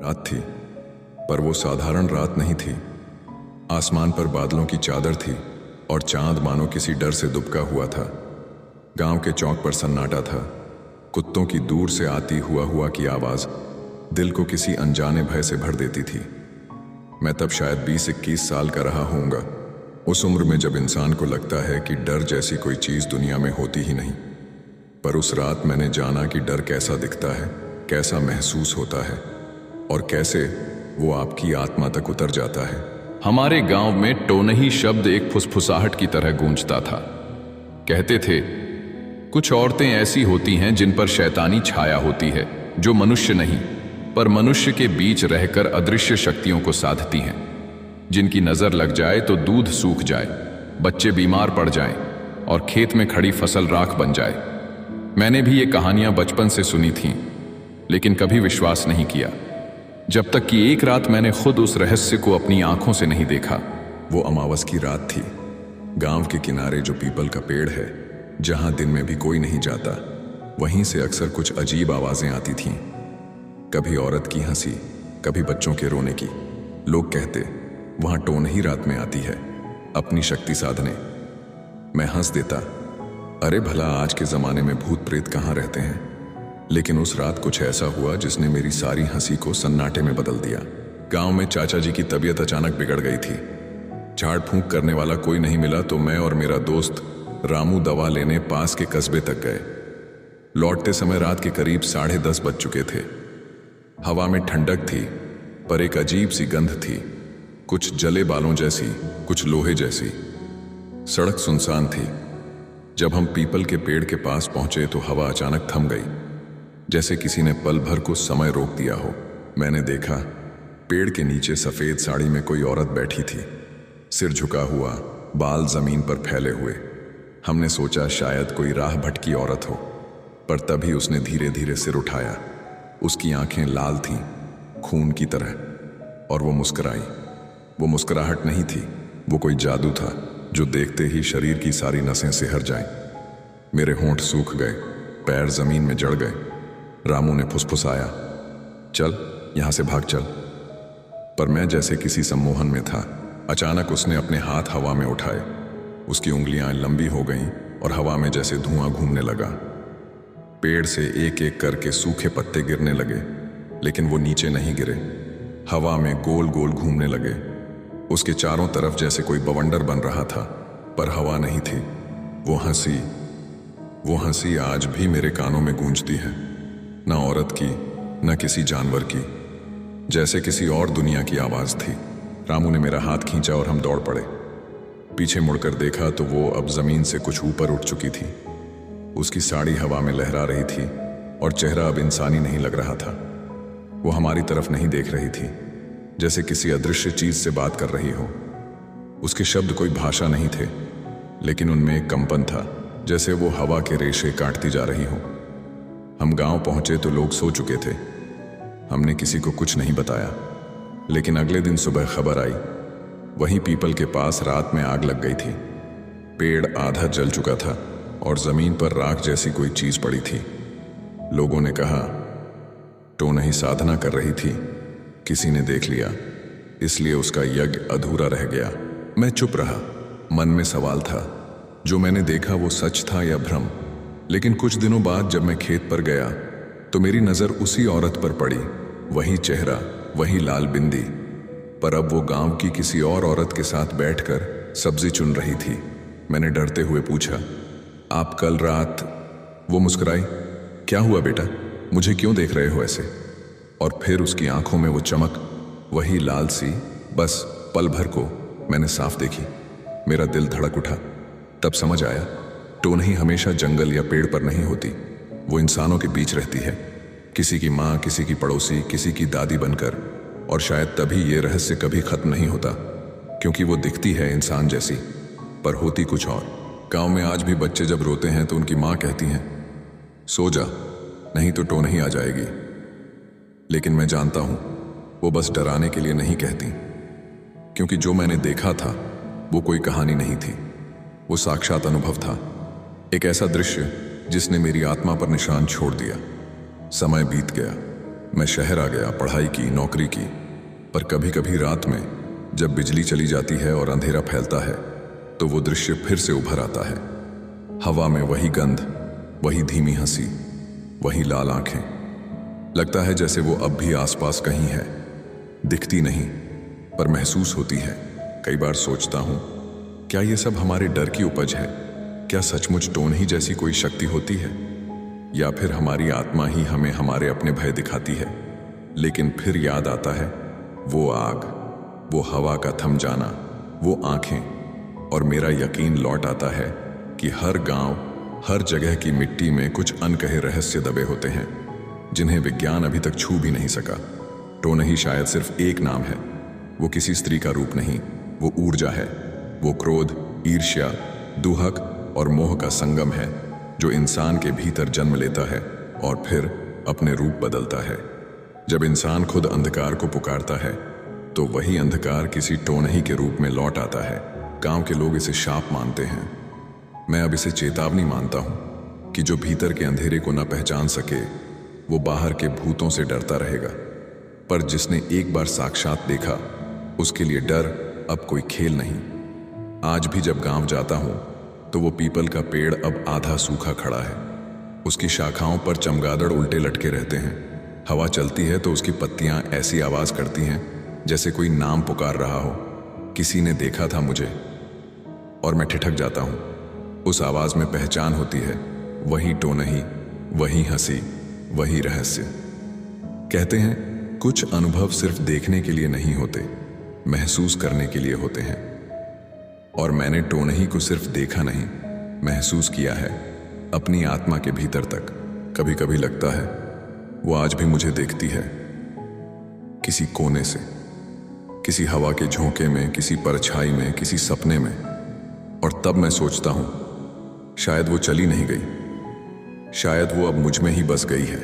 रात थी, पर वो साधारण रात नहीं थी। आसमान पर बादलों की चादर थी और चांद मानो किसी डर से दुबका हुआ था। गांव के चौक पर सन्नाटा था। कुत्तों की दूर से आती हुआ की आवाज दिल को किसी अनजाने भय से भर देती थी। मैं तब शायद 20-21 साल का रहा होऊंगा, उस उम्र में जब इंसान को लगता है कि डर जैसी कोई चीज दुनिया में होती ही नहीं। पर उस रात मैंने जाना कि डर कैसा दिखता है, कैसा महसूस होता है और कैसे वो आपकी आत्मा तक उतर जाता है। हमारे गांव में टोनही शब्द एक फुसफुसाहट की तरह गूंजता था। कहते थे, कुछ औरतें ऐसी होती हैं जिन पर शैतानी छाया होती है, जो मनुष्य नहीं पर मनुष्य के बीच रहकर अदृश्य शक्तियों को साधती हैं। जिनकी नजर लग जाए तो दूध सूख जाए, बच्चे बीमार पड़ जाएं और खेत में खड़ी फसल राख बन जाए। मैंने भी ये कहानियां बचपन से सुनी थीं, लेकिन कभी विश्वास नहीं किया, जब तक कि एक रात मैंने खुद उस रहस्य को अपनी आंखों से नहीं देखा। वो अमावस की रात थी। गांव के किनारे जो पीपल का पेड़ है, जहां दिन में भी कोई नहीं जाता, वहीं से अक्सर कुछ अजीब आवाजें आती थीं। कभी औरत की हंसी, कभी बच्चों के रोने की। लोग कहते, वहां टोनही रात में आती है अपनी शक्ति साधने। मैं हंस देता, अरे भला आज के जमाने में भूत प्रेत कहाँ रहते हैं। लेकिन उस रात कुछ ऐसा हुआ जिसने मेरी सारी हंसी को सन्नाटे में बदल दिया। गांव में चाचा जी की तबीयत अचानक बिगड़ गई थी। झाड़ फूंक करने वाला कोई नहीं मिला तो मैं और मेरा दोस्त रामू दवा लेने पास के कस्बे तक गए। लौटते समय रात के करीब 10:30 बज चुके थे। हवा में ठंडक थी, पर एक अजीब सी गंध थी, कुछ जले बालों जैसी, कुछ लोहे जैसी। सड़क सुनसान थी। जब हम पीपल के पेड़ के पास पहुंचे तो हवा अचानक थम गई, जैसे किसी ने पल भर को समय रोक दिया हो। मैंने देखा, पेड़ के नीचे सफेद साड़ी में कोई औरत बैठी थी, सिर झुका हुआ, बाल जमीन पर फैले हुए। हमने सोचा शायद कोई राह भटकी औरत हो, पर तभी उसने धीरे धीरे सिर उठाया। उसकी आंखें लाल थीं, खून की तरह, और वो मुस्कुराई। वो मुस्कुराहट नहीं थी, वो कोई जादू था जो देखते ही शरीर की सारी नसें सिहर जाएं। मेरे होंठ सूख गए, पैर जमीन में जड़ गए। रामू ने फुसफुसाया, चल यहां से भाग चल। पर मैं जैसे किसी सम्मोहन में था। अचानक उसने अपने हाथ हवा में उठाए। उसकी उंगलियां लंबी हो गईं और हवा में जैसे धुआं घूमने लगा। पेड़ से एक एक करके सूखे पत्ते गिरने लगे, लेकिन वो नीचे नहीं गिरे, हवा में गोल गोल घूमने लगे। उसके चारों तरफ जैसे कोई बवंडर बन रहा था, पर हवा नहीं थी। वो हंसी आज भी मेरे कानों में गूंजती है, न औरत की, न किसी जानवर की, जैसे किसी और दुनिया की आवाज थी। रामू ने मेरा हाथ खींचा और हम दौड़ पड़े। पीछे मुड़कर देखा तो वो अब जमीन से कुछ ऊपर उठ चुकी थी। उसकी साड़ी हवा में लहरा रही थी और चेहरा अब इंसानी नहीं लग रहा था। वो हमारी तरफ नहीं देख रही थी, जैसे किसी अदृश्य चीज से बात कर रही हो। उसके शब्द कोई भाषा नहीं थे, लेकिन उनमें एक कंपन था, जैसे वो हवा के रेशे काटती जा रही हो। हम गांव पहुंचे तो लोग सो चुके थे। हमने किसी को कुछ नहीं बताया, लेकिन अगले दिन सुबह खबर आई, वहीं पीपल के पास रात में आग लग गई थी। पेड़ आधा जल चुका था और जमीन पर राख जैसी कोई चीज पड़ी थी। लोगों ने कहा, टोनही साधना कर रही थी, किसी ने देख लिया, इसलिए उसका यज्ञ अधूरा रह गया। मैं चुप रहा। मन में सवाल था, जो मैंने देखा वो सच था या भ्रम। लेकिन कुछ दिनों बाद जब मैं खेत पर गया तो मेरी नजर उसी औरत पर पड़ी। वही चेहरा, वही लाल बिंदी, पर अब वो गांव की किसी और औरत के साथ बैठकर सब्जी चुन रही थी। मैंने डरते हुए पूछा, आप कल रात? वो मुस्कुराई, क्या हुआ बेटा, मुझे क्यों देख रहे हो ऐसे? और फिर उसकी आंखों में वो चमक, वही लाल सी, बस पल भर को मैंने साफ देखी। मेरा दिल धड़क उठा। तब समझ आया, टोनही हमेशा जंगल या पेड़ पर नहीं होती, वो इंसानों के बीच रहती है, किसी की माँ, किसी की पड़ोसी, किसी की दादी बनकर। और शायद तभी ये रहस्य कभी खत्म नहीं होता, क्योंकि वो दिखती है इंसान जैसी, पर होती कुछ और। गांव में आज भी बच्चे जब रोते हैं तो उनकी माँ कहती हैं, सो जा, नहीं तो टोनही आ जाएगी। लेकिन मैं जानता हूं, वो बस डराने के लिए नहीं कहती, क्योंकि जो मैंने देखा था वो कोई कहानी नहीं थी, वो साक्षात अनुभव था। एक ऐसा दृश्य जिसने मेरी आत्मा पर निशान छोड़ दिया। समय बीत गया, मैं शहर आ गया, पढ़ाई की, नौकरी की, पर कभी कभी रात में जब बिजली चली जाती है और अंधेरा फैलता है तो वो दृश्य फिर से उभर आता है। हवा में वही गंध, वही धीमी हंसी, वही लाल आंखें। लगता है जैसे वो अब भी आसपास कहीं है, दिखती नहीं पर महसूस होती है। कई बार सोचता हूं, क्या ये सब हमारे डर की उपज है? क्या सचमुच टोन ही जैसी कोई शक्ति होती है, या फिर हमारी आत्मा ही हमें हमारे अपने भय दिखाती है? लेकिन फिर याद आता है वो आग, वो हवा का थम जाना, वो आंखें, और मेरा यकीन लौट आता है कि हर गांव, हर जगह की मिट्टी में कुछ अनकहे रहस्य दबे होते हैं जिन्हें विज्ञान अभी तक छू भी नहीं सका। टोनही शायद सिर्फ एक नाम है, वो किसी स्त्री का रूप नहीं, वो ऊर्जा है, वो क्रोध, ईर्ष्या, दुहक और मोह का संगम है जो इंसान के भीतर जन्म लेता है और फिर अपने रूप बदलता है। जब इंसान खुद अंधकार को पुकारता है तो वही अंधकार किसी टोनही के रूप में लौट आता है। गांव के लोग इसे शाप मानते हैं, मैं अब इसे चेतावनी मानता हूं कि जो भीतर के अंधेरे को न पहचान सके वो बाहर के भूतों से डरता रहेगा, पर जिसने एक बार साक्षात देखा उसके लिए डर अब कोई खेल नहीं। आज भी जब गांव जाता हूं तो वो पीपल का पेड़ अब आधा सूखा खड़ा है, उसकी शाखाओं पर चमगादड़ उल्टे लटके रहते हैं। हवा चलती है तो उसकी पत्तियां ऐसी आवाज करती हैं जैसे कोई नाम पुकार रहा हो, किसी ने देखा था मुझे, और मैं ठिठक जाता हूं। उस आवाज में पहचान होती है, वही टोनही, वही हंसी, वही रहस्य। कहते हैं कुछ अनुभव सिर्फ देखने के लिए नहीं होते, महसूस करने के लिए होते हैं, और मैंने टोनही को सिर्फ देखा नहीं, महसूस किया है अपनी आत्मा के भीतर तक। कभी कभी लगता है वो आज भी मुझे देखती है, किसी कोने से, किसी हवा के झोंके में, किसी परछाई में, किसी सपने में। और तब मैं सोचता हूं शायद वो चली नहीं गई, शायद वो अब मुझ में ही बस गई है।